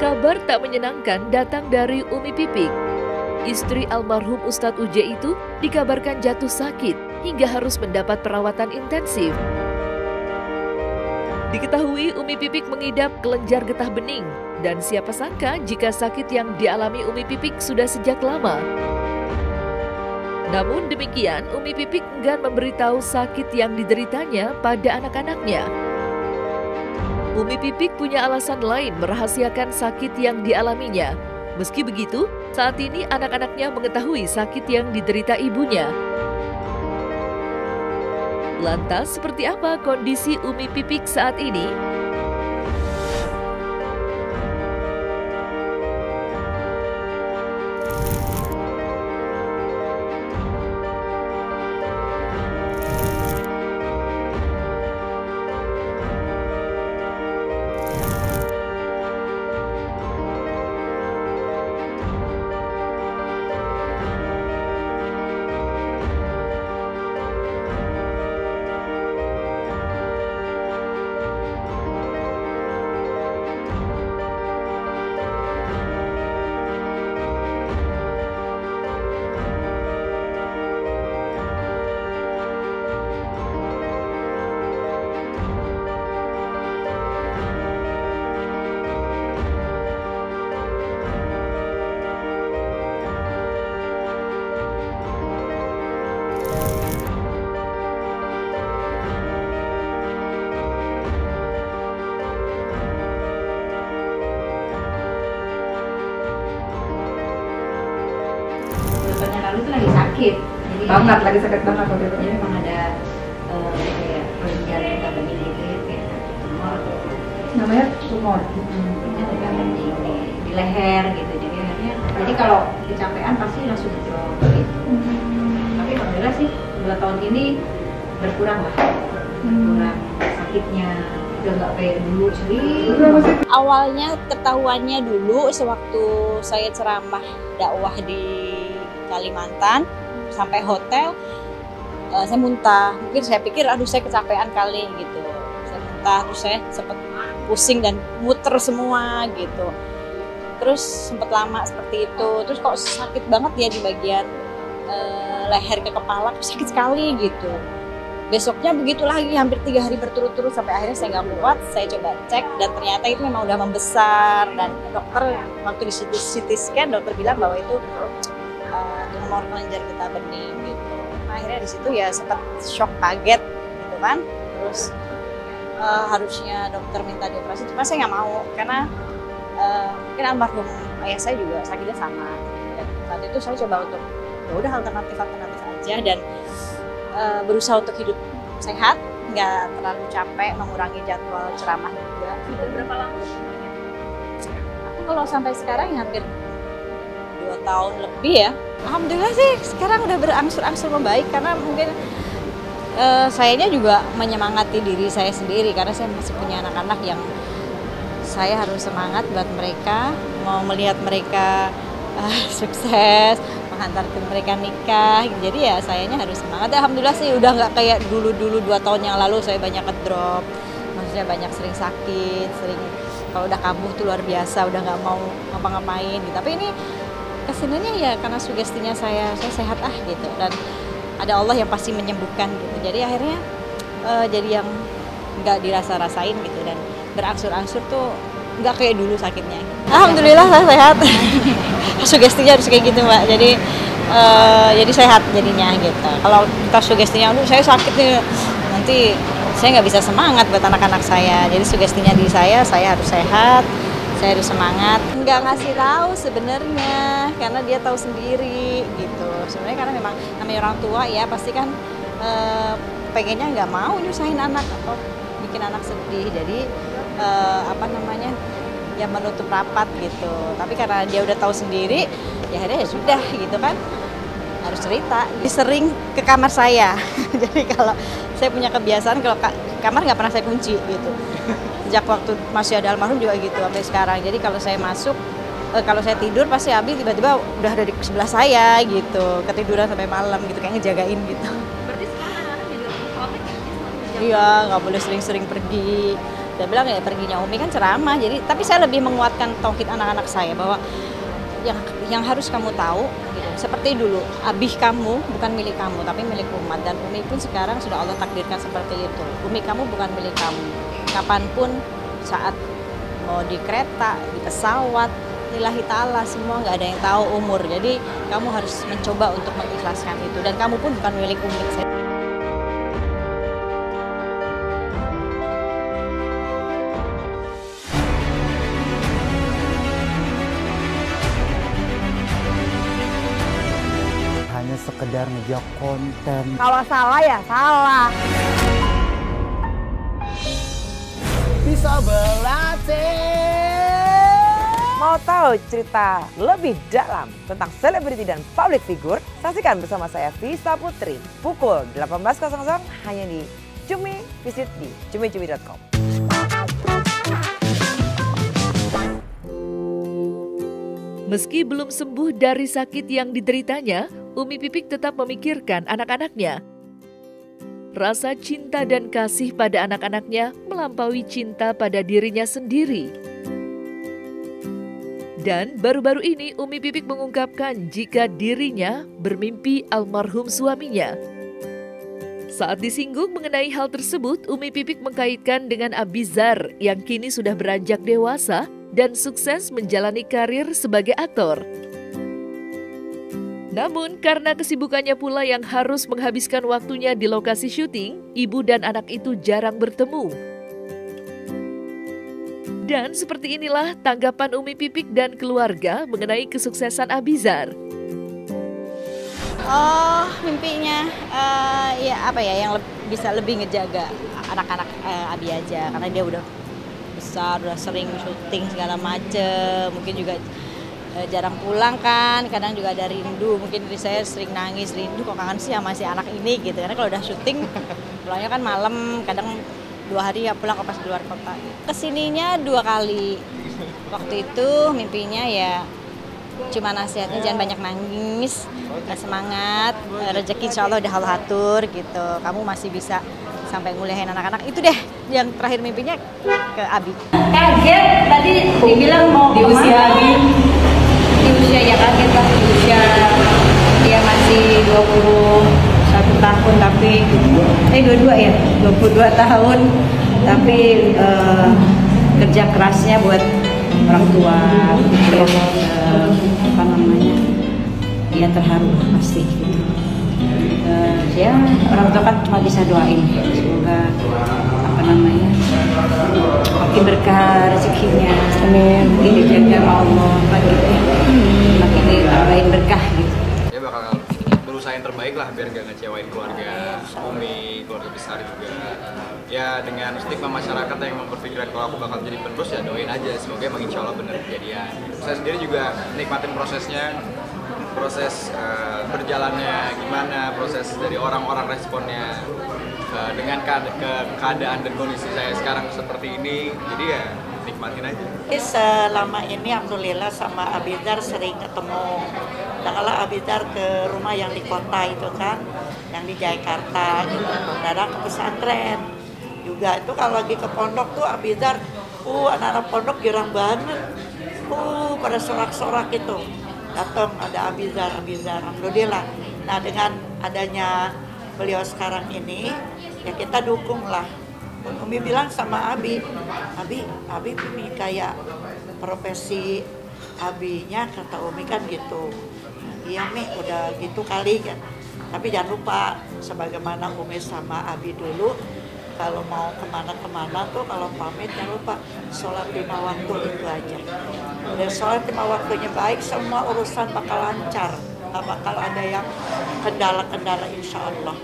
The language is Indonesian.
Kabar tak menyenangkan datang dari Umi Pipik. Istri almarhum Ustadz Uje itu dikabarkan jatuh sakit hingga harus mendapat perawatan intensif. Diketahui Umi Pipik mengidap kelenjar getah bening dan siapa sangka jika sakit yang dialami Umi Pipik sudah sejak lama. Namun demikian, Umi Pipik enggan memberitahu sakit yang dideritanya pada anak-anaknya. Umi Pipik punya alasan lain merahasiakan sakit yang dialaminya. Meski begitu, saat ini anak-anaknya mengetahui sakit yang diderita ibunya. Lantas, seperti apa kondisi Umi Pipik saat ini? Lalu itu lagi sakit, jadi banget, lagi sakit banget waktu itu. Jadi memang ada kayak kelenjar getah bening gitu, kayak tumor. Namanya tumor. Ada bening di leher gitu, jadi akhirnya, jadi kalau kecapean pasti langsung drop gitu. Tapi alhamdulillah sih 2 tahun ini berkurang lah, berkurang sakitnya. Udah nggak kayak dulu sering. Awalnya ketahuannya dulu sewaktu saya ceramah dakwah di Kalimantan sampai hotel, saya muntah. Mungkin saya pikir aduh saya kecapean kali gitu. Saya muntah, terus saya sempat pusing dan muter semua gitu. Terus sempat lama seperti itu. Terus kok sakit banget ya di bagian leher ke kepala, sakit sekali gitu. Besoknya begitu lagi, hampir 3 hari berturut-turut sampai akhirnya saya nggak kuat. Saya coba cek dan ternyata itu memang udah membesar, dan dokter waktu di CT scan dokter bilang bahwa itu tumor kelenjar getah bening gitu. Nah, akhirnya di situ ya sempat shock, kaget gitu kan. Terus harusnya dokter minta dioperasi, cuma saya nggak mau karena mungkin almarhum ayah saya juga sakitnya sama. Dan saat itu saya coba untuk ya udah alternatif aja dan berusaha untuk hidup sehat, nggak terlalu capek, mengurangi jadwal ceramah juga. Sudah berapa lama? Aku kalau sampai sekarang ya hampir 2 tahun lebih ya. Alhamdulillah sih sekarang udah berangsur-angsur membaik karena mungkin sayanya juga menyemangati diri saya sendiri karena saya masih punya anak-anak yang saya harus semangat buat mereka, mau melihat mereka sukses, menghantarkan mereka nikah, jadi ya sayanya harus semangat. Alhamdulillah sih udah nggak kayak dulu 2 tahun yang lalu saya banyak ngedrop, maksudnya banyak sering sakit, sering kalau udah kambuh tuh luar biasa, udah nggak mau ngapa-ngapain gitu. Tapi ini kesininya ya karena sugestinya saya sehat gitu, dan ada Allah yang pasti menyembuhkan gitu. Jadi akhirnya jadi yang nggak dirasa-rasain gitu, dan berangsur-angsur tuh nggak kayak dulu sakitnya. Alhamdulillah saya sehat. Sugestinya harus kayak gitu Mbak, jadi sehat jadinya gitu. Kalau kita sugestinya, aduh saya sakit nih, nanti saya nggak bisa semangat buat anak-anak saya. Jadi sugestinya diri saya harus sehat, saya harus semangat. Nggak ngasih tahu sebenarnya, karena dia tahu sendiri gitu. Sebenarnya karena memang namanya orang tua ya, pasti kan pengennya nggak mau nyusahin anak atau bikin anak sedih. Jadi ya menutup rapat gitu. Tapi karena dia udah tahu sendiri, ya akhirnya ya sudah gitu kan, harus cerita. Sering ke kamar saya. Jadi kalau saya punya kebiasaan kalau kamar nggak pernah saya kunci gitu. Sejak waktu masih ada almarhum juga gitu sampai sekarang. Jadi kalau saya masuk, kalau saya tidur pasti Abi tiba-tiba udah ada di sebelah saya gitu, ketiduran sampai malam gitu, kayak ngejagain gitu. Berarti sekarang anak-anak juga komik? Iya, nggak boleh sering-sering pergi. Dia bilang ya perginya Umi kan ceramah. Jadi tapi saya lebih menguatkan tauhid anak-anak saya bahwa yang harus kamu tahu gitu. Seperti dulu, abih kamu bukan milik kamu tapi milik umat, dan Umi pun sekarang sudah Allah takdirkan seperti itu. Umi kamu bukan milik kamu. Kapanpun saat mau di kereta, di pesawat, lillahi ta'ala, semua nggak ada yang tahu umur. Jadi kamu harus mencoba untuk mengikhlaskan itu, dan kamu pun bukan milik Umi. Hanya sekedar ngejok konten. Kalau salah ya salah. Bisa berlatih. Mau tahu cerita lebih dalam tentang selebriti dan public figure? Saksikan bersama saya Vista Putri pukul 18.00 hanya di Cumi. Visit di cumi-cumi.com. Meski belum sembuh dari sakit yang dideritanya, Umi Pipik tetap memikirkan anak-anaknya. Rasa cinta dan kasih pada anak-anaknya melampaui cinta pada dirinya sendiri. Dan baru-baru ini Umi Pipik mengungkapkan jika dirinya bermimpi almarhum suaminya. Saat disinggung mengenai hal tersebut, Umi Pipik mengkaitkan dengan Abizar yang kini sudah beranjak dewasa dan sukses menjalani karir sebagai aktor. Namun karena kesibukannya pula yang harus menghabiskan waktunya di lokasi syuting, ibu dan anak itu jarang bertemu. Dan seperti inilah tanggapan Umi Pipik dan keluarga mengenai kesuksesan Abizar. Oh, mimpinya ya apa ya, yang bisa lebih ngejaga anak-anak Abi aja, karena dia udah besar, udah sering syuting segala macem, mungkin juga jarang pulang kan, kadang juga ada rindu, mungkin diri saya sering nangis, rindu kok kangen sih sama si anak ini gitu, karena kalau udah syuting pulangnya kan malam, kadang 2 hari ya pulang pas di luar kota. Kesininya 2 kali, waktu itu mimpinya ya cuma nasihatnya jangan banyak nangis, semangat, rezeki insya Allah udah Allah atur gitu, kamu masih bisa sampai nguliahin anak-anak. Itu deh yang terakhir mimpinya ke Abi. Kaget tadi dibilang mau di usia Abi, di usia ya kaget lah, di usia dia masih 21 tahun tapi 22 ya, 22 tahun tapi kerja kerasnya buat orang tua, terus apa namanya, dia terharu pasti gitu. Ya orang tua kan cuma bisa doain semoga apa namanya makin berkah rezekinya, makin dijaga sama Allah, makin ditambahin berkah gitu. Ya bakal berusaha yang terbaik lah biar gak ngecewain keluarga Umi, keluarga besar juga. Ya dengan stigma masyarakat yang memperpikirkan kalau aku bakal jadi penerus, ya doain aja semoga emang insya Allah bener kejadian. Saya sendiri juga nikmatin prosesnya, proses berjalannya gimana, proses dari orang-orang responnya dengan keadaan dan kondisi saya sekarang seperti ini, jadi ya nikmatin aja. Selama ini alhamdulillah sama Abizar sering ketemu. Dan kalau Abizar ke rumah yang di kota itu kan, yang di Jakarta gitu, kadang ke pesantren juga itu kalau lagi ke pondok tuh Abizar, anak-anak pondok girang banget, pada sorak-sorak itu. Datang ada Abizar, alhamdulillah. Nah dengan adanya beliau sekarang ini, ya kita dukung lah. Umi bilang sama Abi ini kayak profesi Abinya, kata Umi kan gitu. Iya Mi, udah gitu kali kan. Tapi jangan lupa, sebagaimana Umi sama Abi dulu, kalau mau kemana-kemana tuh kalau pamit jangan lupa sholat 5 waktu itu aja. Udah sholat 5 waktunya baik, semua urusan bakal lancar, nggak bakal ada yang kendala-kendala insya Allah.